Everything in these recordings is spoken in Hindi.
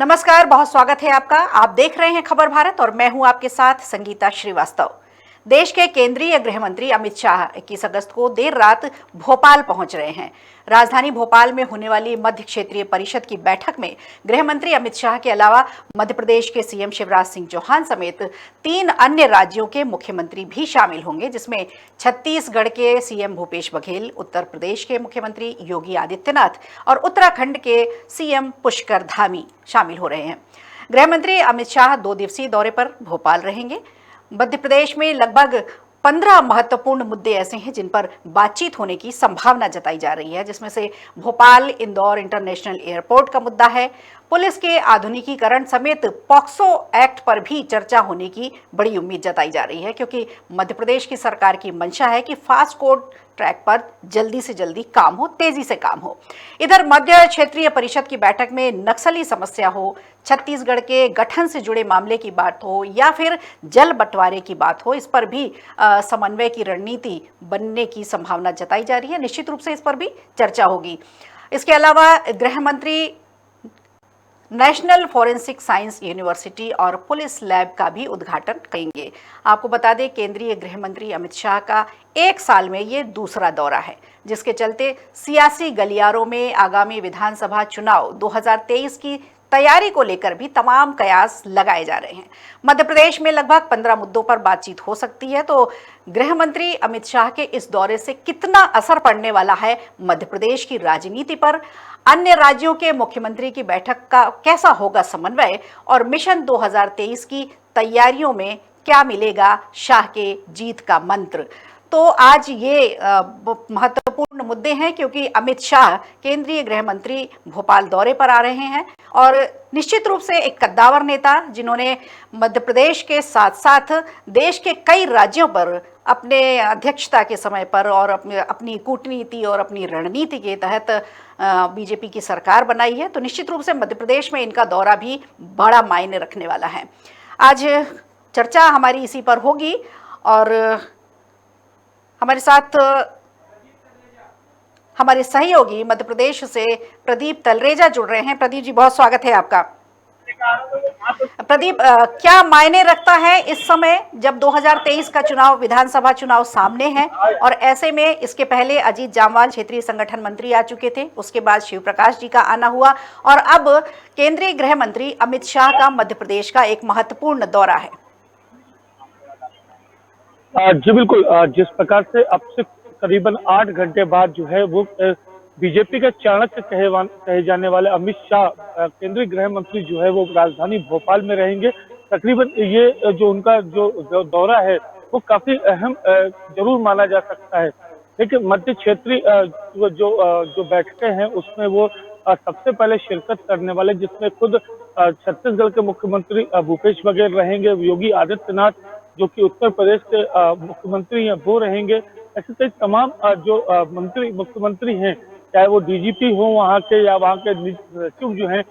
नमस्कार, बहुत स्वागत है आपका। आप देख रहे हैं खबर भारत और मैं हूं आपके साथ संगीता श्रीवास्तव। देश के केंद्रीय गृह मंत्री अमित शाह 21 अगस्त को देर रात भोपाल पहुंच रहे हैं। राजधानी भोपाल में होने वाली मध्य क्षेत्रीय परिषद की बैठक में गृह मंत्री अमित शाह के अलावा मध्य प्रदेश के सीएम शिवराज सिंह चौहान समेत 3 अन्य राज्यों के मुख्यमंत्री भी शामिल होंगे, जिसमें छत्तीसगढ़ के सीएम भूपेश बघेल, उत्तर प्रदेश के मुख्यमंत्री योगी आदित्यनाथ और उत्तराखंड के सीएम पुष्कर धामी शामिल हो रहे हैं। गृह मंत्री अमित शाह 2 दिवसीय दौरे पर भोपाल रहेंगे। मध्य प्रदेश में लगभग 15 महत्वपूर्ण मुद्दे ऐसे हैं जिन पर बातचीत होने की संभावना जताई जा रही है, जिसमें से भोपाल इंदौर इंटरनेशनल एयरपोर्ट का मुद्दा है। पुलिस के आधुनिकीकरण समेत पॉक्सो एक्ट पर भी चर्चा होने की बड़ी उम्मीद जताई जा रही है, क्योंकि मध्य प्रदेश की सरकार की मंशा है कि फास्ट कोर्ट ट्रैक पर जल्दी से जल्दी काम हो, तेजी से काम हो। इधर मध्य क्षेत्रीय परिषद की बैठक में नक्सली समस्या हो, छत्तीसगढ़ के गठन से जुड़े मामले की बात हो या फिर जल बंटवारे की बात हो, इस पर भी समन्वय की रणनीति बनने की संभावना जताई जा रही है। निश्चित रूप से इस पर भी चर्चा होगी। इसके अलावा गृह मंत्री नेशनल फॉरेंसिक साइंस यूनिवर्सिटी और पुलिस लैब का भी उद्घाटन करेंगे। आपको बता दें, केंद्रीय गृह मंत्री अमित शाह का 1 साल में ये दूसरा दौरा है, जिसके चलते सियासी गलियारों में आगामी विधानसभा चुनाव 2023 की तैयारी को लेकर भी तमाम कयास लगाए जा रहे हैं। मध्य प्रदेश में लगभग 15 मुद्दों पर बातचीत हो सकती है, तो गृह मंत्री अमित शाह के इस दौरे से कितना असर पड़ने वाला है मध्य प्रदेश की राजनीति पर, अन्य राज्यों के मुख्यमंत्री की बैठक का कैसा होगा समन्वय और मिशन 2023 की तैयारियों में क्या मिलेगा शाह के जीत का मंत्र। तो आज ये महत्वपूर्ण मुद्दे हैं, क्योंकि अमित शाह केंद्रीय गृह मंत्री भोपाल दौरे पर आ रहे हैं और निश्चित रूप से एक कद्दावर नेता, जिन्होंने मध्य प्रदेश के साथ साथ देश के कई राज्यों पर अपने अध्यक्षता के समय पर और अपनी कूटनीति और अपनी रणनीति के तहत बीजेपी की सरकार बनाई है। तो निश्चित रूप से मध्य प्रदेश में इनका दौरा भी बड़ा मायने रखने वाला है। आज चर्चा हमारी इसी पर होगी और हमारे साथ हमारे सहयोगी मध्य प्रदेश से प्रदीप तलरेजा जुड़ रहे हैं। प्रदीप जी, बहुत स्वागत है आपका। प्रदीप, क्या मायने रखता है इस समय जब 2023 का चुनाव, विधानसभा चुनाव सामने है और ऐसे में इसके पहले अजीत जामवाल क्षेत्रीय संगठन मंत्री आ चुके थे, उसके बाद शिव प्रकाश जी का आना हुआ और अब केंद्रीय गृह मंत्री अमित शाह का मध्य प्रदेश का एक महत्वपूर्ण दौरा है। जी बिल्कुल, जिस प्रकार से अब से करीबन 8 घंटे बाद जो है वो बीजेपी के चाणक्य कहे जाने वाले अमित शाह केंद्रीय गृह मंत्री जो है वो राजधानी भोपाल में रहेंगे। तकरीबन ये जो उनका जो दौरा है वो काफी अहम जरूर माना जा सकता है। लेकिन मध्य क्षेत्रीय जो बैठकें हैं उसमें वो सबसे पहले शिरकत करने वाले, जिसमें खुद छत्तीसगढ़ के मुख्यमंत्री भूपेश बघेल रहेंगे, योगी आदित्यनाथ जो कि उत्तर प्रदेश के मुख्यमंत्री हैं वो रहेंगे। ऐसे कई तमाम जो मुख्यमंत्री हैं, चाहे वो डीजीपी हो वहाँ के या वहाँ के सचिव जो हैं,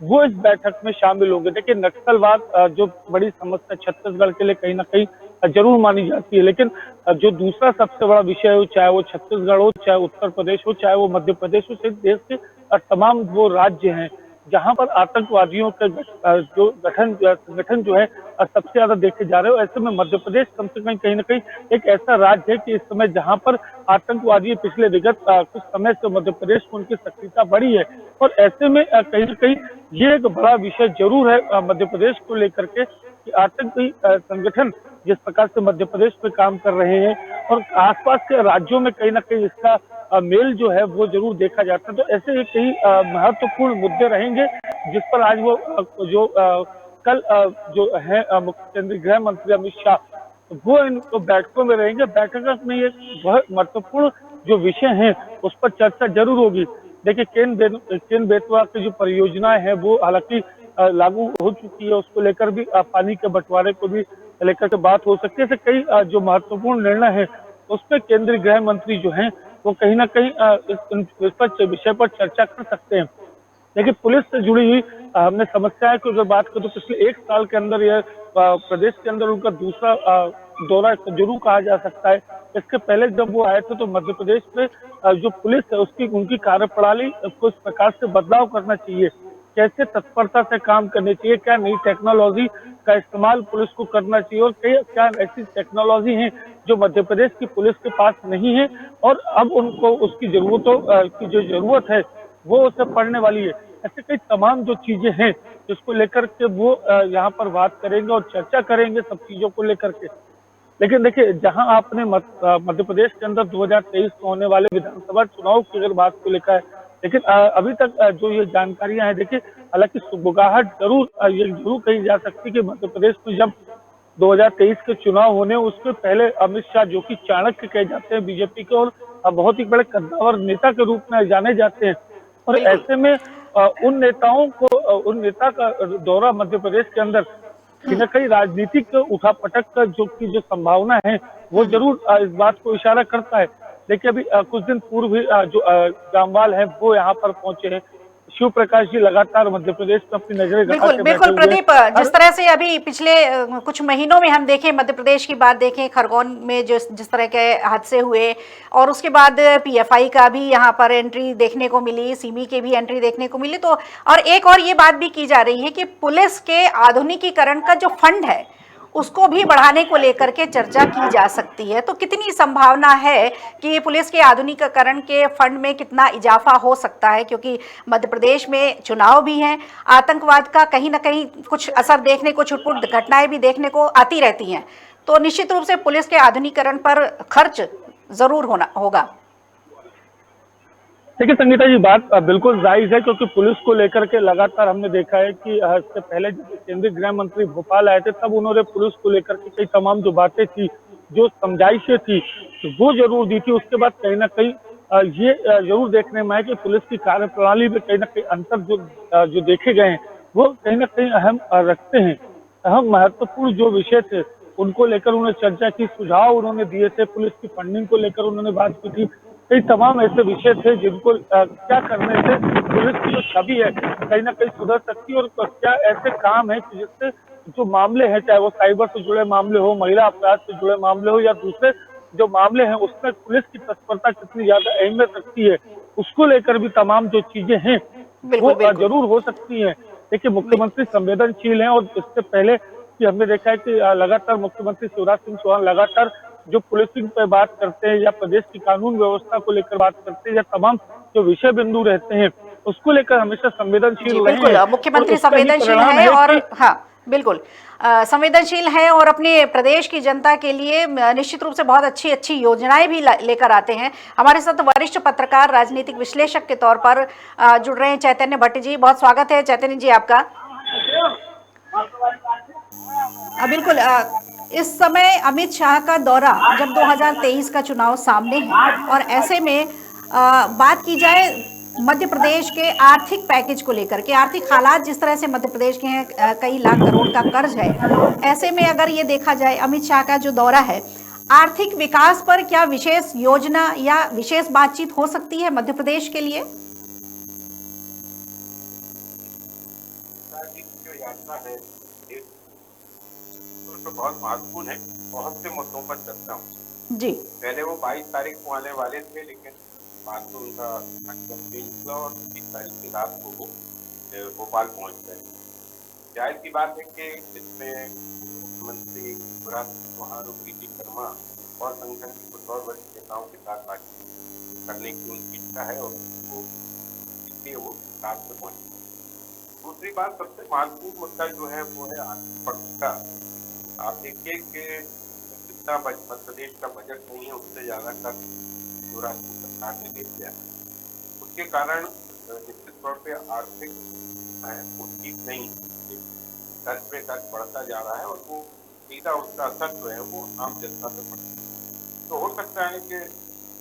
वो इस बैठक में शामिल होंगे। देखिए, नक्सलवाद जो बड़ी समस्या छत्तीसगढ़ के लिए कहीं ना कहीं जरूर मानी जाती है, लेकिन जो दूसरा सबसे बड़ा विषय हो, चाहे वो छत्तीसगढ़ हो, चाहे उत्तर प्रदेश हो, चाहे वो मध्य प्रदेश हो, सहित देश के तमाम वो राज्य हैं जहां पर आतंकवादियों के जो संगठन जो है सबसे ज्यादा देखे जा रहे हो। ऐसे में मध्य प्रदेश कम से कम कहीं ना कहीं एक ऐसा राज्य है कि इस समय जहां पर आतंकवादी पिछले विगत कुछ समय से मध्य प्रदेश में उनकी सक्रियता बढ़ी है और ऐसे में कहीं ना कहीं ये एक बड़ा विषय जरूर है मध्य प्रदेश को लेकर के कि आतंकी संगठन जिस प्रकार से मध्य प्रदेश में काम कर रहे हैं और आसपास के राज्यों में कहीं ना कहीं इसका मेल जो है वो जरूर देखा जाता है। तो ऐसे कई महत्वपूर्ण मुद्दे रहेंगे जिस पर आज वो कल जो है केंद्रीय गृह मंत्री अमित शाह वो इन बैठकों में रहेंगे। बैठक में ये बहुत महत्वपूर्ण जो विषय हैं उस पर चर्चा जरूर होगी। देखिए, केन बेतवा की जो परियोजनाएं हैं वो हालांकि लागू हो चुकी है, उसको लेकर भी पानी के बंटवारे को भी लेकर के बात हो सकती है। ऐसे कई जो महत्वपूर्ण निर्णय है उसमें केंद्रीय गृह मंत्री जो हैं वो कहीं ना कहीं इस विषय पर चर्चा कर सकते हैं। देखिए, पुलिस से जुड़ी हुई हमने समस्या की अगर बात करें तो पिछले 1 साल के अंदर यह प्रदेश के अंदर उनका दूसरा दौरा जरूर कहा जा सकता है। इसके पहले जब वो आए थे तो मध्य प्रदेश में जो पुलिस है उनकी कार्यप्रणाली को इस प्रकार से बदलाव करना चाहिए कैसे तत्परता से काम करनी चाहिए, क्या नई टेक्नोलॉजी का इस्तेमाल पुलिस को करना चाहिए और क्या ऐसी टेक्नोलॉजी है जो मध्य प्रदेश की पुलिस के पास नहीं है और अब उनको उसकी जरूरतों की जो जरूरत है वो उसे पड़ने वाली है। ऐसे कई तमाम जो चीजें हैं जिसको लेकर के वो यहाँ पर बात करेंगे और चर्चा करेंगे सब चीजों को लेकर के। लेकिन देखिए, जहां आपने मध्य प्रदेश के अंदर 2023 में होने वाले विधानसभा चुनाव की अगर बात को लेकर है, लेकिन अभी तक जो ये जानकारियां हैं, देखिए हालांकि सुगबुगाहट जरूर ये जरूर कही जा सकती है कि मध्य प्रदेश में जब 2023 के चुनाव होने उसके पहले अमित शाह, जो कि चाणक्य कहे जाते हैं बीजेपी के और बहुत ही बड़े कद्दावर नेता के रूप में जाने जाते हैं, और बिल्कुल। ऐसे में उन नेता का दौरा मध्य प्रदेश के अंदर कहीं न कहीं राजनीतिक उठापटक का जो संभावना है वो जरूर इस बात को इशारा करता है। देखिए, अभी कुछ दिन पूर्व ही जो जामवाल है वो यहाँ पर पहुंचे हैं। शिव प्रकाश जी लगातार मध्य प्रदेश में अपनी नजरें गड़ा बिल्कुल के बैठे बिल्कुल हुए हैं। प्रदीप, जिस तरह से अभी पिछले कुछ महीनों में हम देखें, मध्य प्रदेश की बात देखें, खरगोन में जिस तरह के हादसे हुए और उसके बाद पीएफआई का भी यहाँ पर एंट्री देखने को मिली, सिमी के भी एंट्री देखने को मिली, तो और एक और ये बात भी की जा रही है कि पुलिस के आधुनिकीकरण का जो फंड है उसको भी बढ़ाने को लेकर के चर्चा की जा सकती है। तो कितनी संभावना है कि पुलिस के आधुनिकीकरण के फंड में कितना इजाफा हो सकता है, क्योंकि मध्य प्रदेश में चुनाव भी हैं, आतंकवाद का कहीं ना कहीं कुछ असर देखने को, छुटपुट घटनाएं भी देखने को आती रहती हैं, तो निश्चित रूप से पुलिस के आधुनिकीकरण पर खर्च जरूर होना होगा। देखिए संगीता जी, बात बिल्कुल जायज है, क्योंकि पुलिस को लेकर के लगातार हमने देखा है कि इससे पहले जब केंद्रीय गृह मंत्री भोपाल आए थे तब उन्होंने पुलिस को लेकर के कई तमाम जो बातें थी, जो समझाइशें थी, तो वो जरूर दी थी। उसके बाद कहीं ना कहीं ये जरूर देखने में आया कि पुलिस की कार्यप्रणाली में कहीं ना कहीं अंतर जो देखे गए हैं वो कहीं ना कहीं अहम रखते हैं। अहम महत्वपूर्ण जो विषय थे उनको लेकर उन्होंने चर्चा की, सुझाव उन्होंने दिए थे, पुलिस की फंडिंग को लेकर उन्होंने बात की थी। कई तमाम ऐसे विषय थे जिनको क्या करने से पुलिस की जो छवि है कहीं ना कहीं सुधर सकती है, और क्या ऐसे काम है कि जिससे जो मामले हैं, चाहे वो साइबर से जुड़े मामले हो, महिला अपराध से जुड़े मामले हो या दूसरे जो मामले हैं, उसमें पुलिस की तत्परता कितनी ज्यादा अहमियत रखती है, उसको लेकर भी तमाम जो चीजें हैं वो बिल्कुल बिल्कुल जरूर हो सकती है। देखिए, मुख्यमंत्री संवेदनशील हैं, और इससे पहले कि हमने देखा है कि लगातार मुख्यमंत्री शिवराज सिंह चौहान लगातार जो पुलिसिंग पे बात करते हैं या प्रदेश की कानून व्यवस्था को लेकर बात करते हैं या तमाम जो विषय बिंदु रहते हैं उसको लेकर हमेशा संवेदनशील जी रहे बिल्कुल, हैं, और मुख्यमंत्री उसका ही संवेदनशील परिणाम है है और कि हाँ बिल्कुल संवेदनशील है और अपने प्रदेश की जनता के लिए निश्चित रूप से बहुत अच्छी अच्छी योजनाएं भी लेकर आते हैं। हमारे साथ वरिष्ठ पत्रकार, राजनीतिक विश्लेषक के तौर पर जुड़ रहे हैं चैतन्य भट्ट जी। बहुत स्वागत है चैतन्य जी आपका। बिल्कुल, इस समय अमित शाह का दौरा, जब 2023 का चुनाव सामने है और ऐसे में बात की जाए मध्य प्रदेश के आर्थिक पैकेज को लेकर के, आर्थिक हालात जिस तरह से मध्य प्रदेश के हैं, कई लाख करोड़ का कर्ज है, ऐसे में अगर ये देखा जाए अमित शाह का जो दौरा है, आर्थिक विकास पर क्या विशेष योजना या विशेष बातचीत हो सकती है मध्य प्रदेश के लिए? जो यात्रा है तो बहुत महत्वपूर्ण है, बहुत से मुद्दों पर चर्चा हुई जी। पहले वो 22 तारीख को आने वाले थे, लेकिन बाद में उनका कार्यक्रम चेंज हुआ और 20 तारीख की रात को वो भोपाल पहुंच गए। जाहिर सी बात है कि इसमें मुख्यमंत्री शिवराज सिंह चौहान और प्रीति शर्मा और संगठन के कुछ और वरिष्ठ नेताओं के साथ बातचीत करने की उनकी इच्छा है और वो इसलिए वो रात में पहुंचे। दूसरी बात, सबसे महत्वपूर्ण मुद्दा जो है वो है आर्थिक पक्षता। आप देखिए कि जितना मध्य प्रदेश का बजट नहीं है उससे ज्यादा कर शिवराज सिंह सरकार ने दे दिया, उसके कारण निश्चित तौर पे आर्थिक है वो ठीक नहीं, कर्ज पे कर्ज बढ़ता जा रहा है और वो सीधा उसका असर जो है वो आम जनता पे पड़ता है। तो हो सकता है कि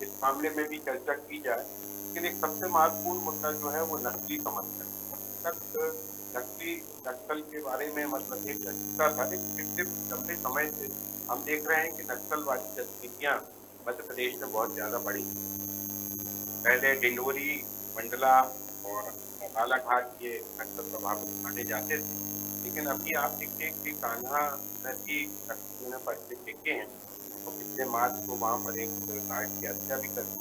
इस मामले में भी चर्चा की जाए, लेकिन एक सबसे महत्वपूर्ण मुद्दा जो है वो नकली समस्या। नक्सल के बारे में मतलब एक चर्चा था, लेकिन पिछले लंबे समय से हम देख रहे हैं कि नक्सलवादी गतिविधियां मध्य प्रदेश में बहुत ज्यादा बढ़ी। पहले डिंडोरी, मंडला और बालाघाट ये नक्सल प्रभावित माने जाते थे, लेकिन अभी आप देखिए कि कान्हा नदी नक्सलियों ने पर्चे फेंके हैं तो पिछले मार्च को वहां पर एक गार्ड की हत्या भी कर दी।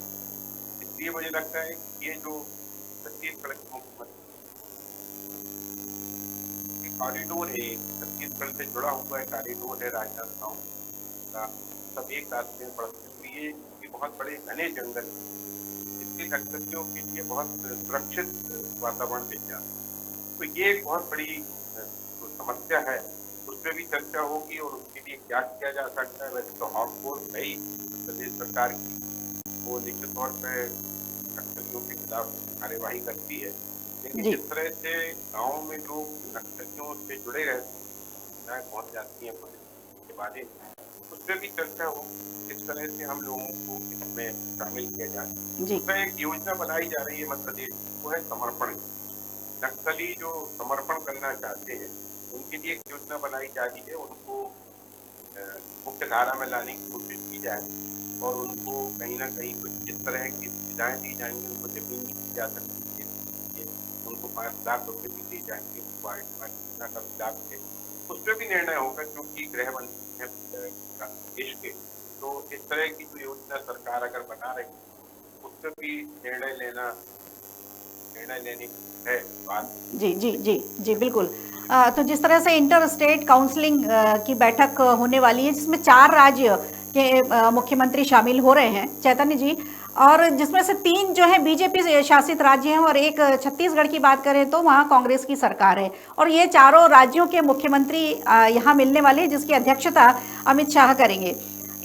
इसलिए मुझे लगता है कि ये जो छत्तीसगढ़ के मुख्यमंत्री कॉरिडोर है, छत्तीसगढ़ से जुड़ा हुआ एक कॉरिडोर है राजनांदगांव का, सब एक रास्ते में पड़ते हैं। तो ये बहुत बड़े घने जंगल हैं, इसके नक्सलियों के लिए बहुत सुरक्षित वातावरण मिल जाता है। तो ये एक बहुत बड़ी जो समस्या है उस पर भी चर्चा होगी और उसके लिए क्या किया जा सकता है। वैसे तो हॉटफोर्स है ही प्रदेश सरकार की, वो निश्चित तौर पर नक्सलियों के खिलाफ कार्यवाही करती है, लेकिन जी जिस तरह से गाँव में लोग नक्सलियों से जुड़े रहते हैं, सूचनाएं पहुंच जाती हैं पुलिस के बारे में, उस पर भी चर्चा हो किस तरह से हम लोगों को इसमें शामिल किया जाए। जी उसमें एक योजना बनाई जा रही है मध्य प्रदेश, वो है समर्पण की। नक्सली जो समर्पण करना चाहते हैं उनके लिए एक योजना बनाई जा रही है, उनको मुख्य धारा में लाने की कोशिश की जाए और उनको कहीं ना कहीं कुछ इस तरह की सुविधाएं दी जाएंगी, उनको जमीन दी जा सकती है, उनको 5 लाख रुपए भी दिए जाएंगे, उनको योजना का लाभ है। उस पर भी निर्णय होगा क्योंकि गृह मंत्री है देश के, तो इस तरह की जो योजना सरकार अगर बना रही है उस पर भी निर्णय लेने की है बात। जी जी जी जी बिल्कुल। तो जिस तरह से इंटर स्टेट काउंसलिंग की बैठक होने वाली है, जिसमें 4 राज्य के मुख्यमंत्री शामिल हो रहे हैं चैतन्य जी, और जिसमें से 3 जो है बीजेपी शासित राज्य हैं और एक छत्तीसगढ़ की बात करें तो वहाँ कांग्रेस की सरकार है, और ये चारों राज्यों के मुख्यमंत्री यहाँ मिलने वाले हैं, जिसकी अध्यक्षता अमित शाह करेंगे।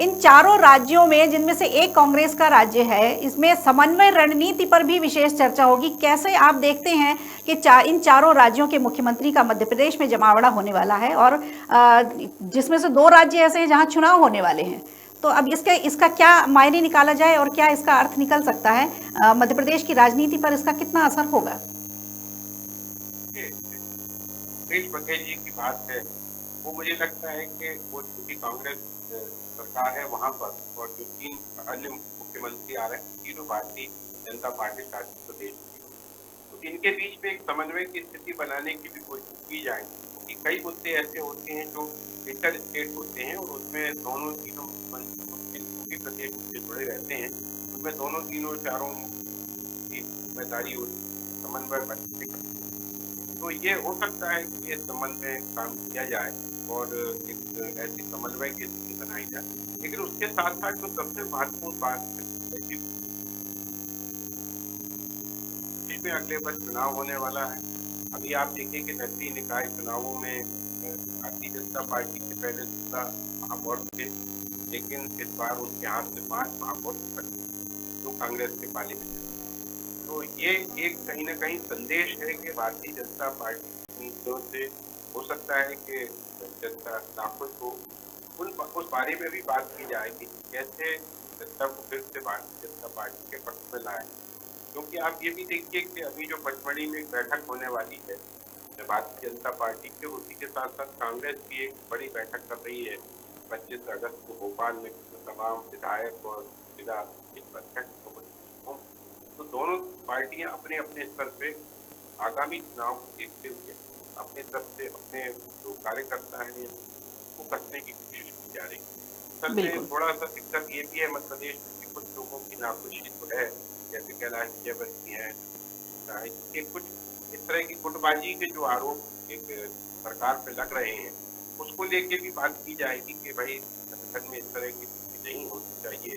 इन चारों राज्यों में, जिनमें से एक कांग्रेस का राज्य है, इसमें समन्वय रणनीति पर भी विशेष चर्चा होगी। कैसे आप देखते हैं कि इन चारों राज्यों के मुख्यमंत्री का मध्य प्रदेश में जमावड़ा होने वाला है, और जिसमें से 2 राज्य ऐसे हैं जहां चुनाव होने वाले हैं, तो अब इसका क्या मायने निकाला जाए और क्या इसका अर्थ निकल सकता है? मध्य प्रदेश की राजनीति पर इसका कितना असर होगा? भूपेश बघेल जी की बात है, वो मुझे लगता है कि वो चूंकि कांग्रेस सरकार है वहां पर, और जो 3 अन्य मुख्यमंत्री आ रहे हैं तीनों भारतीय जनता पार्टी शासित प्रदेश की, तो इनके बीच में एक समन्वय की स्थिति बनाने की भी कोशिश की जाए, क्योंकि कई मुद्दे ऐसे होते हैं जो इंटर स्टेट होते हैं और उसमें दोनों तीनों मुख्यमंत्री प्रदेश से जुड़े रहते हैं, उसमें दोनों तीनों चारों की जिम्मेदारी समन्वय बनने का। तो ये हो सकता है कि ये समन्वय काम किया जाए और एक ऐसी समन्वय की स्थिति बनाई जाए, लेकिन उसके साथ साथ जो सबसे महत्वपूर्ण बात है कि में अगले वर्ष चुनाव होने वाला है। अभी आप देखिए कि नगरीय निकाय चुनावों में भारतीय जनता पार्टी के पहले 16 महापौर थे, लेकिन इस बार उनके हाथ से 5 महापौर जो कांग्रेस के पाले में। तो ये एक कहीं ना कहीं संदेश है कि भारतीय जनता पार्टी की नीतियों से हो सकता है कि जनता नाखुश हो। उस बारे में भी बात की जाएगी कैसे जनता को फिर से भारतीय जनता पार्टी के पक्ष में लाए, क्योंकि आप ये भी देखिए कि अभी जो पचमढ़ी में एक बैठक होने वाली है भारतीय जनता पार्टी के, उसी के साथ साथ कांग्रेस भी एक बड़ी बैठक कर रही है 25 अगस्त को भोपाल में, तमाम विधायक और जिला अध्यक्ष। तो दोनों पार्टियां अपने अपने स्तर पे आगामी चुनाव को देखते हुए अपने तरफ से अपने जो कार्यकर्ता हैं वो कसने की कोशिश की जा रही है। असल में थोड़ा सा दिक्कत ये भी है मध्य प्रदेश में कुछ लोगों की नाखुशी तो है, जैसे कैलाश विजयवर्गीय है, कुछ इस तरह की गुटबाजी के जो आरोप एक सरकार पे लग रहे हैं उसको लेके भी बात की जाएगी कि भाई संगठन में इस तरह की स्थिति नहीं होनी चाहिए,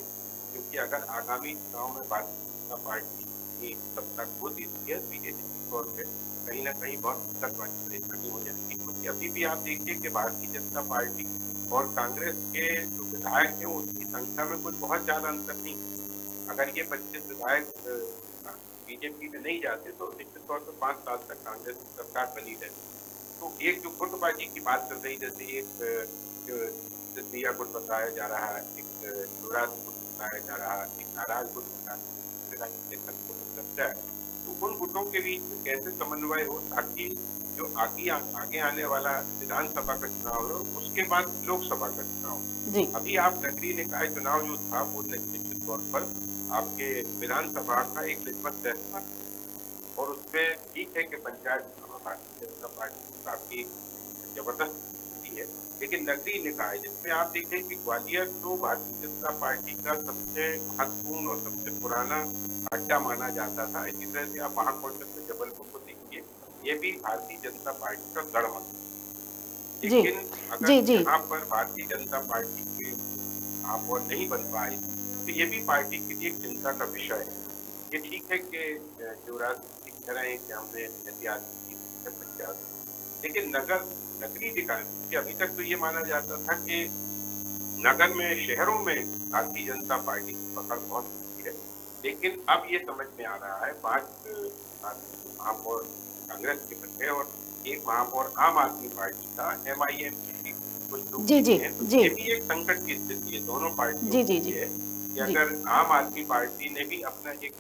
क्योंकि अगर आगामी चुनाव में भारतीय जनता पार्टी की सत्ता खो देती है बीजेपी तौर पर कहीं ना कहीं बहुत दिक्कत वाली परेशानी हो जाती है, क्योंकि अभी भी आप देखिए कि भारतीय जनता पार्टी और कांग्रेस के जो विधायक हैं उसकी संख्या में कुछ बहुत ज्यादा अंतर नहीं। अगर ये 25 विधायक बीजेपी में नहीं जाते तो निश्चित तौर पर 5 साल तक कांग्रेस की सरकार बनी रहती। तो एक जो गुटबाजी की बात चल रही, जैसे एक सिद्धिया गुट बताया जा रहा है, एक युवराज गुट बताया जा रहा है, एक नाराज गुट बताया है, तो उन गुटों के बीच में कैसे समन्वय हो ताकि जो आगे आने वाला विधानसभा का चुनाव हो उसके बाद लोकसभा का चुनाव। अभी आप नगरीय निकाय चुनाव जो था वो निश्चित तौर पर आपके विधानसभा का एक लिटमस टेस्ट था, और उसमें ठीक है कि पंचायत भारतीय जनता पार्टी काफी जबरदस्त स्थिति है, लेकिन नगरीय निकाय जिसमें आप देखें कि ग्वालियर तो भारतीय जनता पार्टी का सबसे महत्वपूर्ण और सबसे पुराना अड्डा माना जाता था। इसी तरह से आप महाकौशल में जबलपुर को देखिए, ये भी भारतीय जनता पार्टी का गढ़ है। जी लेकिन अगर जी जी यहाँ पर भारतीय जनता पार्टी के महापौर नहीं बन पाए तो ये भी पार्टी के लिए एक चिंता का विषय है। ये ठीक है कि शिवराज सिंह कह रहे हैं कि हमने ऐतिहासिक प्रत्याश, लेकिन नगरीय विकास कि अभी तक तो ये माना जाता था कि नगर में, शहरों में भारतीय जनता पार्टी की पकड़ बहुत अच्छी है, लेकिन अब ये समझ में आ रहा है 5 महापौर कांग्रेस के बन गए और एक महापौर आम आदमी पार्टी का, MIM की कुछ लोग जी जी हैं, तो जी ये भी एक संकट की स्थिति है दोनों पार्टियों जी के जी लिए कि जी अगर आम आदमी पार्टी ने भी अपना एक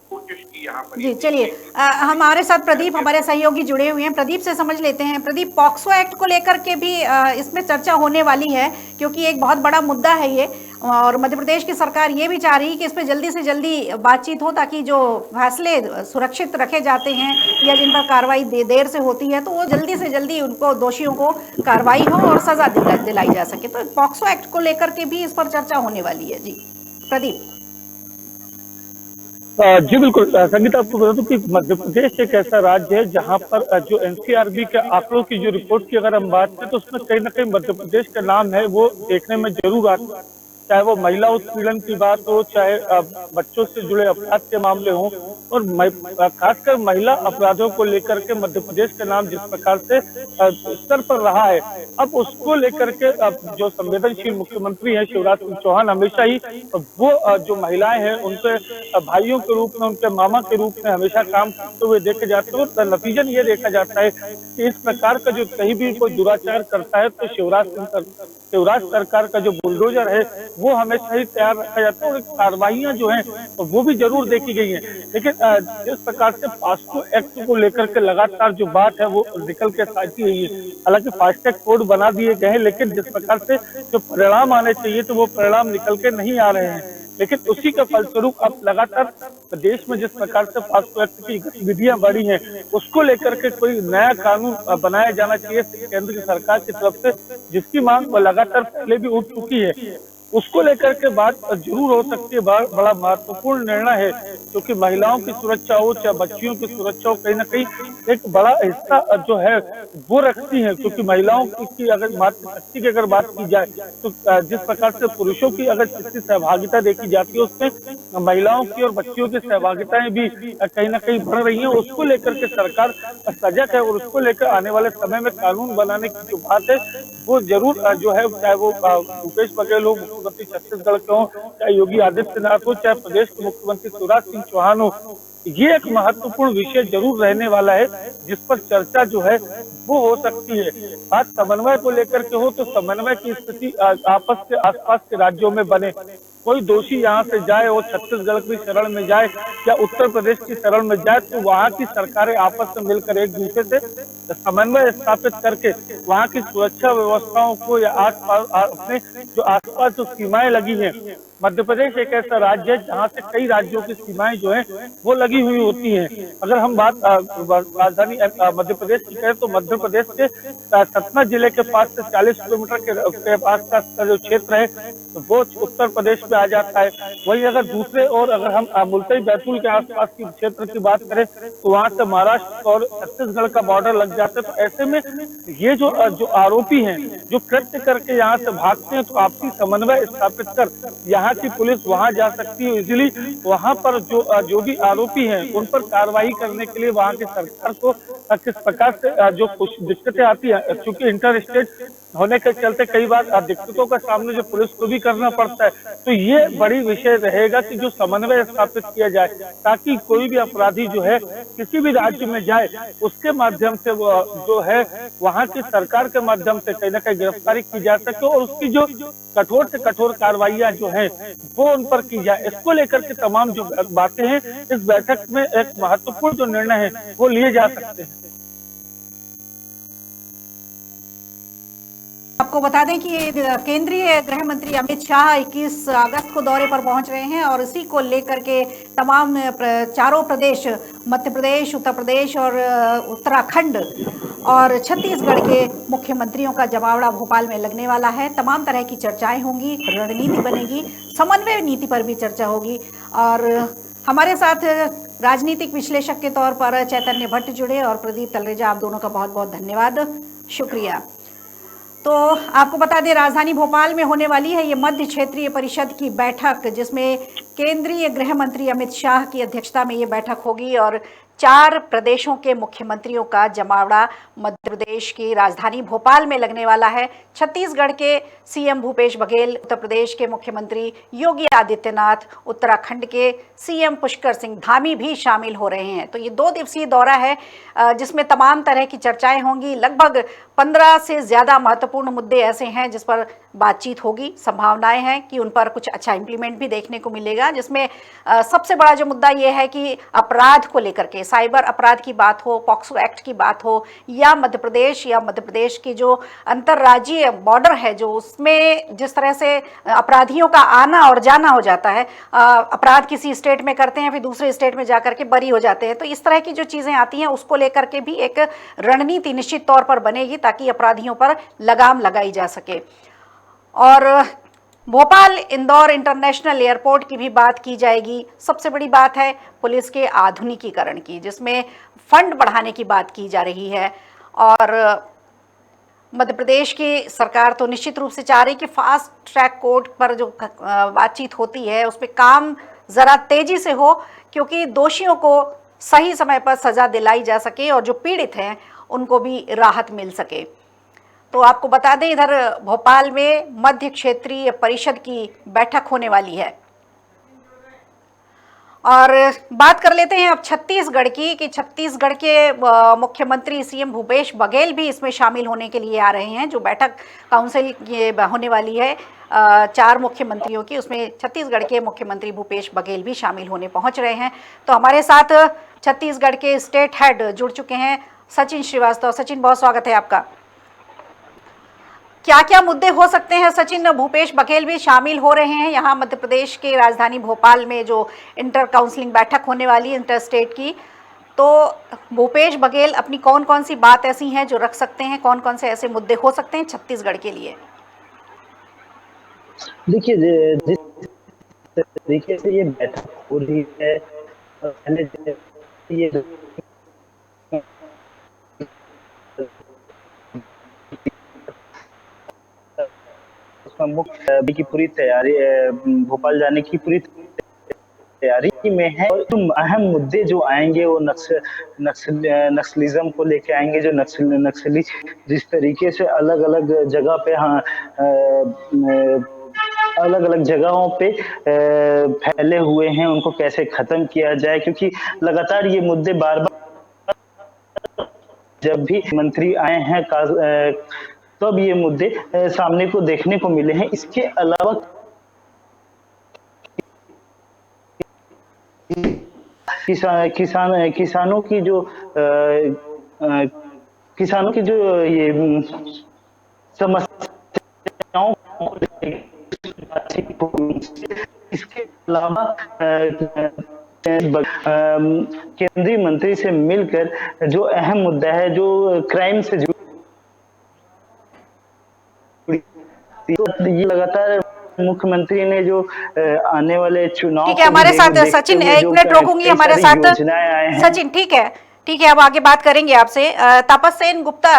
कोशिश की यहाँ पर जी। चलिए, हमारे साथ प्रदीप, हमारे सहयोगी जुड़े हुए हैं। प्रदीप से समझ लेते हैं। प्रदीप, पॉक्सो एक्ट को लेकर के भी इसमें चर्चा होने वाली है, क्योंकि एक बहुत बड़ा मुद्दा है ये, और मध्य प्रदेश की सरकार ये भी चाह रही है कि इस पर जल्दी से जल्दी बातचीत हो, ताकि जो फैसले सुरक्षित रखे जाते हैं या जिन पर कार्रवाई देर से होती है, तो वो जल्दी से जल्दी उनको, दोषियों को कार्रवाई हो और सजा दिलाई जा सके। तो पॉक्सो एक्ट को लेकर के भी इस पर चर्चा होने वाली है। जी प्रदीप। जी बिल्कुल संगीता, आपको बता दूं कि मध्य प्रदेश एक ऐसा राज्य है जहां पर जो NCRB के आंकड़ों की जो रिपोर्ट की अगर हम बात करें तो उसमें कहीं ना कहीं मध्य प्रदेश का नाम है वो देखने में जरूर आता है। चाहे वो महिला उत्पीड़न की बात हो, चाहे बच्चों से जुड़े अपराध के मामले हों, और खासकर महिला अपराधों को लेकर के मध्य प्रदेश का नाम जिस प्रकार से स्तर पर रहा है, अब उसको लेकर के जो संवेदनशील मुख्यमंत्री हैं शिवराज सिंह चौहान, हमेशा ही वो जो महिलाएं हैं उनके भाइयों के रूप में, उनके मामा के रूप में हमेशा काम करते हुए देखे जाते हैं। और नतीजन ये देखा जाता है कि इस प्रकार का जो कहीं भी कोई दुराचार करता है तो शिवराज सरकार का जो बुलडोजर है वो हमेशा ही तैयार रखा जाता है, और कार्रवाइयां जो हैं वो भी जरूर देखी गई हैं। लेकिन जिस प्रकार से पॉक्सो एक्ट को लेकर के लगातार जो बात है वो निकल के साथी रही है, हालांकि फास्टैग कोड बना दिए गए हैं, लेकिन जिस प्रकार से जो परिणाम आने चाहिए तो वो परिणाम निकल के नहीं आ रहे हैं। लेकिन उसी के फलस्वरूप अब लगातार देश में जिस प्रकार से पॉक्सो एक्ट की गतिविधियां बढ़ी हैं, उसको लेकर के कोई नया कानून बनाया जाना चाहिए केंद्र की सरकार की तरफ से, जिसकी मांग लगातार पहले भी उठ चुकी है। उसको लेकर के बात जरूर हो सकती है। बड़ा महत्वपूर्ण निर्णय है, क्योंकि महिलाओं की सुरक्षा हो चाहे बच्चियों की सुरक्षा हो, कहीं ना कहीं एक बड़ा हिस्सा जो है वो रखती है। क्योंकि महिलाओं की अगर मातृशक्ति की अगर बात की जाए तो जिस प्रकार से पुरुषों की अगर जितनी सहभागिता देखी जाती है, उसमें महिलाओं की और बच्चियों की सहभागिताएं भी कहीं ना कहीं बढ़ रही है। उसको लेकर के सरकार सजग है, और उसको लेकर आने वाले समय में कानून बनाने की जो बात है वो जरूर जो है, चाहे वो भूपेश बघेल हो, मुख्यमंत्री छत्तीसगढ़ के हो, चाहे योगी आदित्यनाथ हो, चाहे प्रदेश के मुख्यमंत्री शिवराज सिंह चौहान हो, ये एक महत्वपूर्ण विषय जरूर रहने वाला है जिस पर चर्चा जो है वो हो सकती है। बात समन्वय को लेकर के हो तो समन्वय की स्थिति आपस के आसपास के राज्यों में बने, कोई दोषी यहाँ से जाए वो छत्तीसगढ़ की शरण में जाए या उत्तर प्रदेश की शरण में जाए, तो वहाँ की सरकारें आपस में मिलकर एक दूसरे से समन्वय स्थापित करके वहाँ की सुरक्षा व्यवस्थाओं को या अपने जो आसपास जो सीमाएं लगी हैं, मध्य प्रदेश एक ऐसा राज्य है जहाँ से कई राज्यों की सीमाएं जो है वो लगी हुई होती हैं। अगर हम बात राजधानी मध्य प्रदेश की करें तो मध्य प्रदेश के सतना जिले के पास से 40 किलोमीटर के आसपास का जो क्षेत्र है वो उत्तर प्रदेश में आ जाता है। वहीं अगर दूसरे और अगर हम मुल्ताई बैतूल के आसपास के क्षेत्र की बात करें तो वहाँ से महाराष्ट्र और छत्तीसगढ़ का बॉर्डर लग जाता है। तो ऐसे में ये जो आरोपी हैं जो कृत्य करके यहाँ से भागते हैं, तो आपसी समन्वय स्थापित कर यहाँ की पुलिस वहां जा सकती है इजीली। वहां पर जो भी आरोपी हैं उन पर कार्रवाई करने के लिए वहां की सरकार को किस प्रकार से जो कुछ दिक्कतें आती है, क्योंकि इंटर स्टेट होने के चलते कई बार दिक्कतों का सामने जो पुलिस को भी करना पड़ता है, तो ये बड़ी विषय रहेगा कि जो समन्वय स्थापित किया जाए, ताकि कोई भी अपराधी जो है किसी भी राज्य में जाए उसके माध्यम से वो जो है वहां की सरकार के माध्यम से कहीं ना कहीं गिरफ्तारी की जा सके और उसकी जो कठोर से कठोर कार्रवाइयां जो है वो उन पर की जाए। इसको लेकर के तमाम जो बातें हैं इस बैठक में एक महत्वपूर्ण जो निर्णय है वो लिए जा सकते हैं। आपको बता दें कि केंद्रीय गृह मंत्री अमित शाह 21 अगस्त को दौरे पर पहुंच रहे हैं, और इसी को लेकर के तमाम चारों प्रदेश, मध्य प्रदेश, उत्तर प्रदेश और उत्तराखंड और छत्तीसगढ़ के मुख्यमंत्रियों का जमावड़ा भोपाल में लगने वाला है। तमाम तरह की चर्चाएं होंगी, रणनीति बनेगी, समन्वय नीति पर भी चर्चा होगी। और हमारे साथ राजनीतिक विश्लेषक के तौर पर चैतन्य भट्ट जुड़े और प्रदीप तलरेजा, आप दोनों का बहुत बहुत धन्यवाद, शुक्रिया। तो आपको बता दें, राजधानी भोपाल में होने वाली है ये मध्य क्षेत्रीय परिषद की बैठक, जिसमें केंद्रीय गृह मंत्री अमित शाह की अध्यक्षता में ये बैठक होगी और 4 प्रदेशों के मुख्यमंत्रियों का जमावड़ा मध्य प्रदेश की राजधानी भोपाल में लगने वाला है। छत्तीसगढ़ के सीएम भूपेश बघेल, उत्तर प्रदेश के मुख्यमंत्री योगी आदित्यनाथ, उत्तराखंड के सीएम पुष्कर सिंह धामी भी शामिल हो रहे हैं। तो ये 2 दिवसीय दौरा है जिसमें तमाम तरह की चर्चाएं होंगी। लगभग 15 से ज़्यादा महत्वपूर्ण मुद्दे ऐसे हैं जिस पर बातचीत होगी। संभावनाएं हैं कि उन पर कुछ अच्छा इंप्लीमेंट भी देखने को मिलेगा, जिसमें सबसे बड़ा जो मुद्दा ये है कि अपराध को लेकर के, साइबर अपराध की बात हो, पॉक्सो एक्ट की बात हो, या मध्य प्रदेश की जो अंतर्राज्यीय बॉर्डर है, जो उसमें जिस तरह से अपराधियों का आना और जाना हो जाता है, अपराध किसी स्टेट में करते हैं फिर दूसरे स्टेट में जाकर के बरी हो जाते हैं, तो इस तरह की जो चीज़ें आती हैं उसको लेकर के भी एक रणनीति निश्चित तौर पर बनेगी ताकि अपराधियों पर लगाम लगाई जा सके। और भोपाल इंदौर इंटरनेशनल एयरपोर्ट की भी बात की जाएगी। सबसे बड़ी बात है पुलिस के आधुनिकीकरण की, जिसमें फंड बढ़ाने की बात की जा रही है। और मध्य प्रदेश की सरकार तो निश्चित रूप से चाह रही कि फास्ट ट्रैक कोर्ट पर जो बातचीत होती है उस पर काम ज़रा तेज़ी से हो, क्योंकि दोषियों को सही समय पर सज़ा दिलाई जा सके और जो पीड़ित हैं उनको भी राहत मिल सके। तो आपको बता दें, इधर भोपाल में मध्य क्षेत्रीय परिषद की बैठक होने वाली है। और बात कर लेते हैं अब छत्तीसगढ़ की, कि छत्तीसगढ़ के मुख्यमंत्री सीएम भूपेश बघेल भी इसमें शामिल होने के लिए आ रहे हैं। जो बैठक काउंसिल ये होने वाली है 4 मुख्यमंत्रियों की, उसमें छत्तीसगढ़ के मुख्यमंत्री भूपेश बघेल भी शामिल होने पहुंच रहे हैं। तो हमारे साथ छत्तीसगढ़ के स्टेट हेड जुड़ चुके हैं, सचिन श्रीवास्तव। सचिन, बहुत स्वागत है आपका। क्या क्या मुद्दे हो सकते हैं सचिन? भूपेश बघेल भी शामिल हो रहे हैं यहाँ मध्य प्रदेश के राजधानी भोपाल में जो इंटर काउंसलिंग बैठक होने वाली है इंटर स्टेट की, तो भूपेश बघेल अपनी कौन कौन सी बात ऐसी हैं जो रख सकते हैं, कौन कौन से ऐसे मुद्दे हो सकते हैं छत्तीसगढ़ के लिए? देखिए, जिस तरीके से ये बैठक हो रही है, पहले ये मुख्य की पूरी तैयारी, भोपाल जाने की पूरी तैयारी में है। और अहम मुद्दे जो आएंगे वो नक्सलिज्म को लेके आएंगे। जो नक्सली जिस तरीके से अलग अलग जगह पे अलग अलग जगहों पे फैले हुए हैं, उनको कैसे खत्म किया जाए, क्योंकि लगातार ये मुद्दे बार बार जब भी मंत्री आए हैं तब ये मुद्दे सामने को देखने को मिले हैं। इसके अलावा किसानों की जो ये समस्याओं, इसके अलावा केंद्रीय मंत्री से मिलकर जो अहम मुद्दा है, जो क्राइम से ये लगातार मुख्यमंत्री ने जो आने वाले चुनाव, ठीक है, हमारे साथ सचिन, 1 मिनट रोकूंगी हमारे साथ सचिन। ठीक है, अब आगे बात करेंगे आपसे। तापस सेन गुप्ता,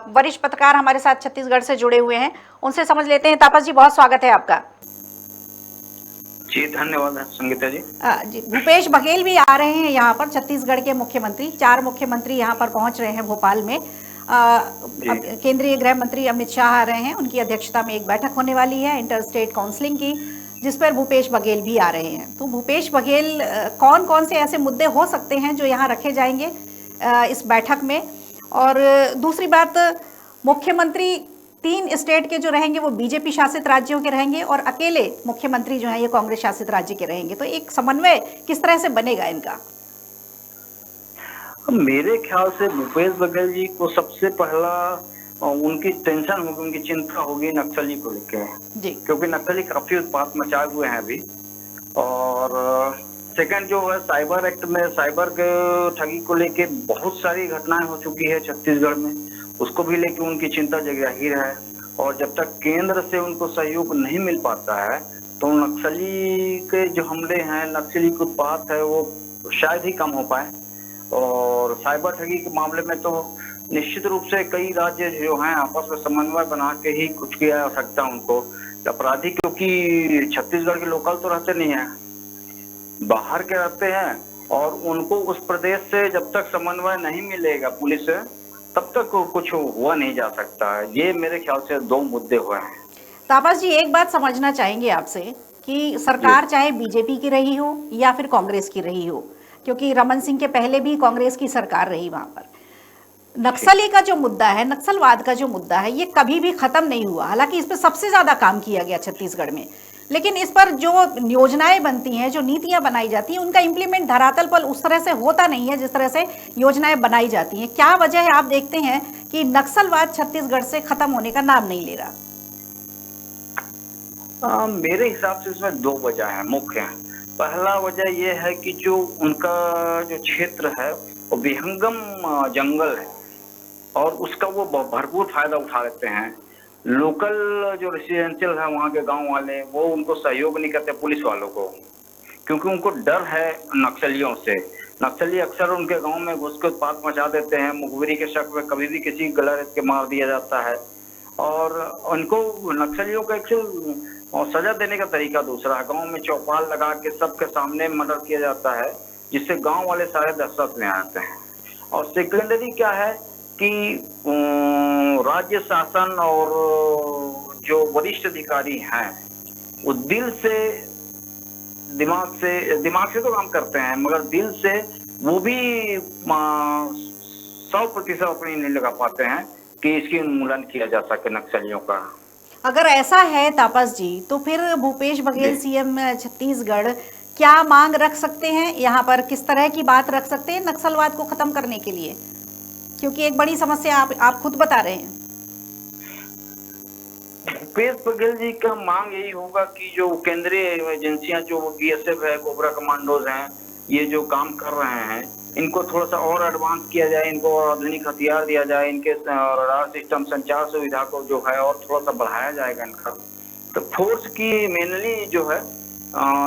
वरिष्ठ पत्रकार हमारे साथ छत्तीसगढ़ से जुड़े हुए हैं, उनसे समझ लेते हैं। तापस जी, बहुत स्वागत है आपका। जी, धन्यवाद संगीता जी। जी, भूपेश बघेल भी आ रहे हैं यहाँ पर, छत्तीसगढ़ के मुख्यमंत्री, 4 मुख्यमंत्री यहाँ पर पहुंच रहे हैं भोपाल में। केंद्रीय गृह मंत्री अमित शाह आ रहे हैं, उनकी अध्यक्षता में एक बैठक होने वाली है इंटर स्टेट काउंसलिंग की, जिस पर भूपेश बघेल भी आ रहे हैं। तो भूपेश बघेल, कौन कौन से ऐसे मुद्दे हो सकते हैं जो यहाँ रखे जाएंगे इस बैठक में? और दूसरी बात, मुख्यमंत्री 3 स्टेट के जो रहेंगे वो बीजेपी शासित राज्यों के रहेंगे और अकेले मुख्यमंत्री जो हैं ये कांग्रेस शासित राज्य के रहेंगे। तो एक समन्वय किस तरह से बनेगा इनका? मेरे ख्याल से भूपेश बघेल जी को सबसे पहला उनकी टेंशन होगी, उनकी चिंता होगी नक्सली को लेकर, क्योंकि नक्सली काफी उत्पात मचाए हुए हैं अभी। और सेकंड जो है, साइबर एक्ट में साइबर के ठगी को लेके बहुत सारी घटनाएं हो चुकी है छत्तीसगढ़ में, उसको भी लेके उनकी चिंता जाहिर है। और जब तक केंद्र से उनको सहयोग नहीं मिल पाता है तो नक्सली के जो हमले हैं, नक्सली उत्पात है, वो शायद ही कम हो पाए। और साइबर ठगी के मामले में तो निश्चित रूप से कई राज्य जो हैं आपस में समन्वय बना के ही कुछ किया जा सकता है उनको अपराधी, क्योंकि छत्तीसगढ़ के लोकल तो रहते नहीं है, बाहर के रहते हैं, और उनको उस प्रदेश से जब तक समन्वय नहीं मिलेगा पुलिस से तब तक कुछ हुआ नहीं जा सकता है। ये मेरे ख्याल से दो मुद्दे हुए हैं। तापस जी, एक बात समझना चाहेंगे आपसे कि सरकार चाहे बीजेपी की रही हो या फिर कांग्रेस की रही हो, क्योंकि रमन सिंह के पहले भी कांग्रेस की सरकार रही, वहां पर नक्सली का जो मुद्दा है, नक्सलवाद का जो मुद्दा है, ये कभी भी खत्म नहीं हुआ। हालांकि इस पर सबसे ज्यादा काम किया गया छत्तीसगढ़ में, लेकिन इस पर जो योजनाएं बनती हैं, जो नीतियां बनाई जाती हैं, उनका इम्प्लीमेंट धरातल पर उस तरह से होता नहीं है जिस तरह से योजनाएं बनाई जाती हैं। क्या वजह है आप देखते हैं कि नक्सलवाद छत्तीसगढ़ से खत्म होने का नाम नहीं ले रहा? मेरे हिसाब से इसमें दो वजह है मुख्य। पहला वजह यह है कि जो उनका जो क्षेत्र है वो विहंगम जंगल है और उसका वो भरपूर फायदा उठा लेते हैं। लोकल जो रेसिडेंशियल है वहाँ के गांव वाले वो उनको सहयोग नहीं करते पुलिस वालों को, क्योंकि उनको डर है नक्सलियों से। नक्सली अक्सर उनके गांव में घुस के उत्पात मचा देते हैं, मुखबिरी के शक में कभी भी किसी गला रेत के मार दिया जाता है। और उनको नक्सलियों का एक और सजा देने का तरीका दूसरा है, गांव में चौपाल लगा के सबके सामने मर्डर किया जाता है, जिससे गांव वाले सारे दहशत में आते हैं। और सेकेंडरी क्या है कि राज्य शासन और जो वरिष्ठ अधिकारी हैं वो दिल से दिमाग से तो काम करते हैं, मगर दिल से वो भी 100% अपनी नहीं लगा पाते हैं कि इसकी उन्मूलन किया जा सके नक्सलियों का। अगर ऐसा है तापस जी, तो फिर भूपेश बघेल सीएम छत्तीसगढ़ क्या मांग रख सकते हैं यहाँ पर? किस तरह की बात रख सकते हैं नक्सलवाद को खत्म करने के लिए? क्योंकि एक बड़ी समस्या आप खुद बता रहे हैं। भूपेश बघेल जी का मांग यही होगा कि जो केंद्रीय एजेंसियां जो बीएसएफ है, कोबरा कमांडोज हैं, ये जो काम कर रहे हैं इनको थोड़ा सा और एडवांस किया जाए, इनको और आधुनिक हथियार दिया जाए, इनके रडार सिस्टम संचार सुविधा को जो है और थोड़ा सा बढ़ाया जाएगा इनका। तो फोर्स की मेनली जो है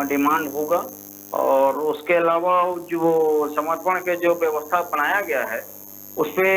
डिमांड होगा। और उसके अलावा जो समर्पण के जो व्यवस्था बनाया गया है उस पे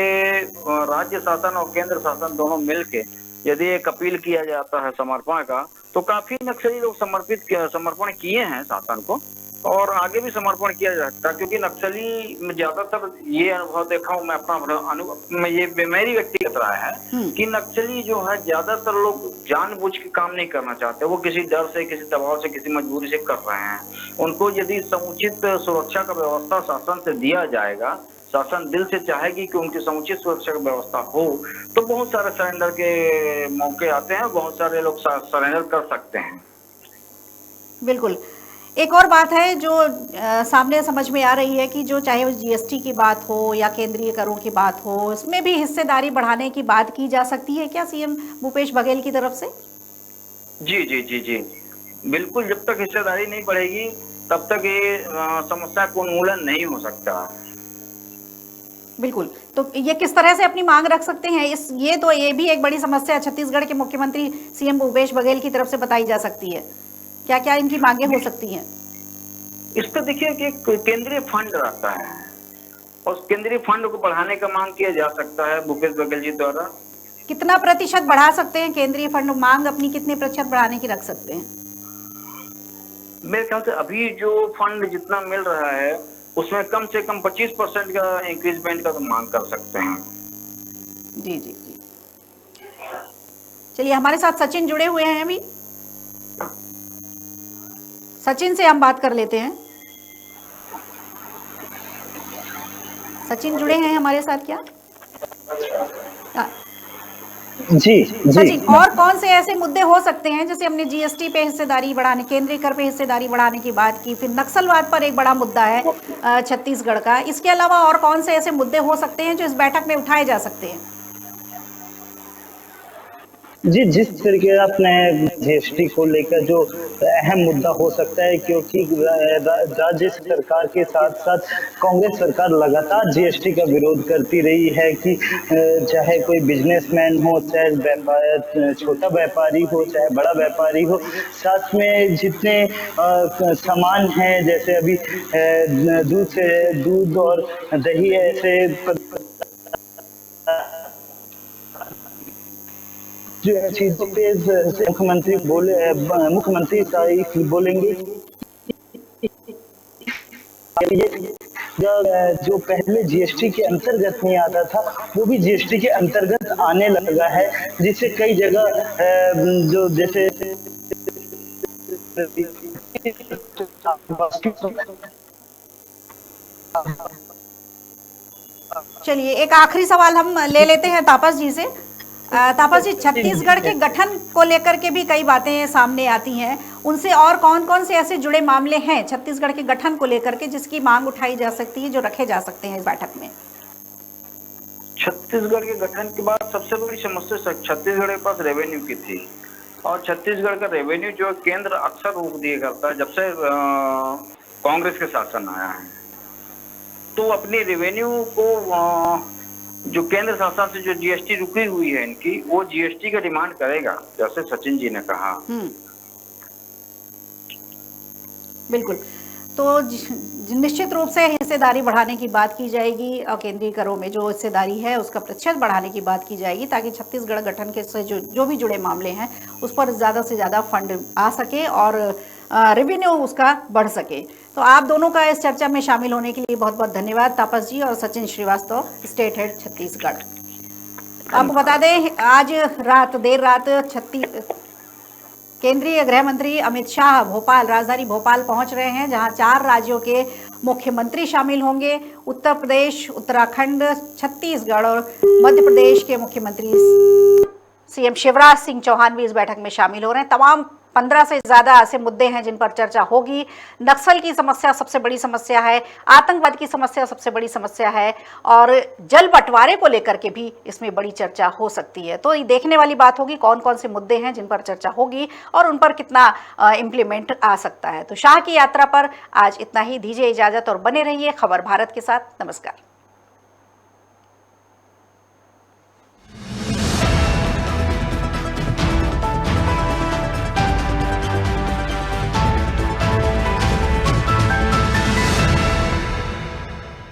राज्य शासन और केंद्र शासन दोनों मिलके यदि एक अपील किया जाता है समर्पण का, तो काफी नक्सली लोग समर्पण किए हैं शासन को और आगे भी समर्पण किया जा सकता है। क्योंकि नक्सली में ज्यादातर ये अनुभव देखा हूँ मैं, अपना अनुभव में, ये मेरी व्यक्तिगत राय है कि नक्सली जो है ज्यादातर लोग जानबूझ के काम नहीं करना चाहते, वो किसी डर से, किसी दबाव से, किसी मजबूरी से कर रहे हैं। उनको यदि समुचित सुरक्षा का व्यवस्था शासन से दिया जाएगा, शासन दिल से चाहेगी कि उनकी समुचित सुरक्षा की व्यवस्था हो, तो बहुत सारे सरेंडर के मौके आते हैं, बहुत सारे लोग सरेंडर कर सकते हैं। बिल्कुल। एक और बात है जो सामने समझ में आ रही है कि जो चाहे वो जीएसटी की बात हो या केंद्रीय करों की बात हो, उसमें भी हिस्सेदारी बढ़ाने की बात की जा सकती है क्या सीएम भूपेश बघेल की तरफ से? जी जी जी जी बिल्कुल। जब तक हिस्सेदारी नहीं बढ़ेगी तब तक ये समस्या को उन्मूलन नहीं हो सकता। बिल्कुल। तो ये किस तरह से अपनी मांग रख सकते हैं? ये भी एक बड़ी समस्या छत्तीसगढ़ के मुख्यमंत्री सीएम भूपेश बघेल की तरफ से बताई जा सकती है। क्या क्या इनकी मांगे हो सकती हैं? इस पर देखिए कि केंद्रीय फंड रहता है और उस केंद्रीय फंड को बढ़ाने का मांग किया जा सकता है भूपेश बघेल जी द्वारा। कितना प्रतिशत बढ़ा सकते हैं केंद्रीय फंड? मांग अपनी कितने प्रतिशत बढ़ाने की रख सकते हैं? मेरे ख्याल से अभी जो फंड जितना मिल रहा है उसमें कम से कम 25% का इंक्रीजमेंट का तो मांग कर सकते हैं। जी जी जी। चलिए, हमारे साथ सचिन जुड़े हुए हैं अभी। सचिन से हम बात कर लेते हैं। सचिन जुड़े हैं हमारे साथ क्या? जी सचिन, और कौन से ऐसे मुद्दे हो सकते हैं, जैसे हमने जीएसटी पे हिस्सेदारी बढ़ाने, केंद्रीय कर पे हिस्सेदारी बढ़ाने की बात की, फिर नक्सलवाद पर एक बड़ा मुद्दा है छत्तीसगढ़ का, इसके अलावा और कौन से ऐसे मुद्दे हो सकते हैं जो इस बैठक में उठाए जा सकते हैं? जी, जिस तरीके आपने जीएसटी को लेकर जो अहम मुद्दा हो सकता है, क्योंकि राज्य सरकार के साथ-साथ कांग्रेस सरकार लगातार जीएसटी का विरोध करती रही है कि चाहे कोई बिजनेसमैन हो, चाहे छोटा व्यापारी हो, चाहे बड़ा व्यापारी हो, साथ में जितने सामान हैं, जैसे अभी दूध और दही ऐसे जो चीजों पे मुख्यमंत्री साहिब बोलेंगे जो पहले जीएसटी के अंतर्गत नहीं आता था, वो भी जीएसटी के अंतर्गत आने लगा है, जिससे कई जगह जो जैसे चलिए एक आखिरी सवाल हम ले लेते हैं तापस जी से। तापस जी, छत्तीसगढ़ के गठन को लेकर के भी कई बातें सामने आती हैं, उनसे और कौन कौन से ऐसे जुड़े मामले हैं छत्तीसगढ़ के गठन को लेकर के जिसकी मांग उठाई जा सकती है, जो रखे जा सकते हैं इस बैठक में? छत्तीसगढ़ के गठन के बाद सबसे बड़ी समस्या छत्तीसगढ़ के पास रेवेन्यू की थी, और छत्तीसगढ़ का रेवेन्यू जो केंद्र अक्सर रोक दिया करता है जब से कांग्रेस के शासन आया है। तो अपनी रेवेन्यू को जो केंद्र शासन से जो जीएसटी रुकी हुई है इनकी, वो जीएसटी का डिमांड करेगा, जैसे सचिन जी ने कहा। बिल्कुल। तो निश्चित रूप से हिस्सेदारी बढ़ाने की बात की जाएगी और केंद्रीय करों में जो हिस्सेदारी है उसका प्रतिशत बढ़ाने की बात की जाएगी, ताकि छत्तीसगढ़ गठन के से जो भी जुड़े मामले हैं उस पर ज़्यादा से ज़्यादा फंड आ सके और रेवेन्यू उसका बढ़ सके। तो आप दोनों का इस चर्चा में शामिल होने के लिए बहुत बहुत धन्यवाद, तापस जी और सचिन श्रीवास्तव, स्टेट हेड छत्तीसगढ़। आपको बता दें, आज देर रात केंद्रीय गृह मंत्री अमित शाह राजधानी भोपाल पहुंच रहे हैं, जहां 4 राज्यों के मुख्यमंत्री शामिल होंगे। उत्तर प्रदेश, उत्तराखंड, छत्तीसगढ़ और मध्य प्रदेश के मुख्यमंत्री सीएम शिवराज सिंह चौहान भी इस बैठक में शामिल हो रहे हैं। तमाम 15 से ज्यादा ऐसे मुद्दे हैं जिन पर चर्चा होगी। नक्सल की समस्या सबसे बड़ी समस्या है, आतंकवाद की समस्या सबसे बड़ी समस्या है, और जल बंटवारे को लेकर के भी इसमें बड़ी चर्चा हो सकती है। तो ये देखने वाली बात होगी कौन कौन से मुद्दे हैं जिन पर चर्चा होगी और उन पर कितना इम्प्लीमेंट आ सकता है। तो शाह की यात्रा पर आज इतना ही। दीजिए इजाजत और बने रहिए खबर भारत के साथ। नमस्कार।